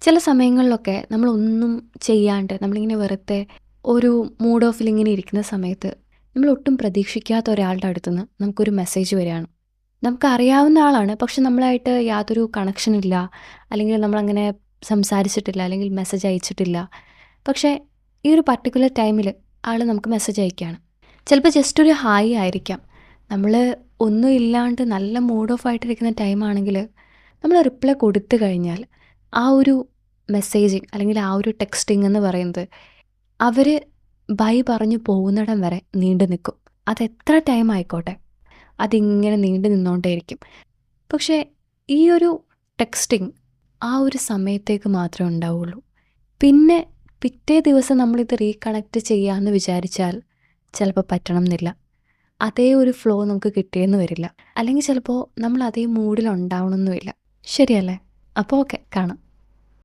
ചില സമയങ്ങളിലൊക്കെ നമ്മളൊന്നും ചെയ്യാണ്ട് നമ്മളിങ്ങനെ വെറുതെ ഒരു മൂഡ് ഓഫിൽ ഇങ്ങനെ ഇരിക്കുന്ന സമയത്ത് നമ്മൾ ഒട്ടും പ്രതീക്ഷിക്കാത്ത ഒരാളുടെ അടുത്തുനിന്ന് നമുക്കൊരു മെസ്സേജ് വരികയാണ്. നമുക്കറിയാവുന്ന ആളാണ്, പക്ഷെ നമ്മളായിട്ട് യാതൊരു കണക്ഷൻ ഇല്ല, അല്ലെങ്കിൽ നമ്മളങ്ങനെ സംസാരിച്ചിട്ടില്ല, അല്ലെങ്കിൽ മെസ്സേജ് അയച്ചിട്ടില്ല. പക്ഷേ ഈ ഒരു പർട്ടിക്കുലർ ടൈമിൽ ആൾ നമുക്ക് മെസ്സേജ് അയക്കുകയാണ്. ചിലപ്പോൾ ജസ്റ്റ് ഒരു ഹായ് ആയിരിക്കാം. നമ്മൾ ഒന്നും ഇല്ലാണ്ട് നല്ല മൂഡ് ഓഫ് ആയിട്ടിരിക്കുന്ന ടൈമാണെങ്കിൽ നമ്മൾ റിപ്ലൈ കൊടുത്തു കഴിഞ്ഞാൽ ആ ഒരു മെസ്സേജിങ് അല്ലെങ്കിൽ ആ ഒരു ടെക്സ്റ്റിംഗ് എന്ന് പറയുന്നത് അവർ ബൈ പറഞ്ഞു പോകുന്നിടം വരെ നീണ്ടു നിൽക്കും. അതെത്ര ടൈം ആയിക്കോട്ടെ, അതിങ്ങനെ നീണ്ടു നിന്നുകൊണ്ടേയിരിക്കും. പക്ഷേ ഈ ഒരു ടെക്സ്റ്റിംഗ് ആ ഒരു സമയത്തേക്ക് മാത്രമേ ഉണ്ടാവുള്ളൂ. പിന്നെ പിറ്റേ ദിവസം നമ്മളിത് റീകണക്ട് ചെയ്യാമെന്ന് വിചാരിച്ചാൽ ചിലപ്പോൾ പറ്റണം എന്നില്ല. അതേ ഒരു ഫ്ലോ നമുക്ക് കിട്ടിയെന്ന് വരില്ല. അല്ലെങ്കിൽ ചിലപ്പോൾ നമ്മൾ അതേ മൂഡിൽ ഉണ്ടാവണമെന്നുമില്ല. ശരിയല്ലേ? അപ്പോൾ ഓക്കെ, കാണാം.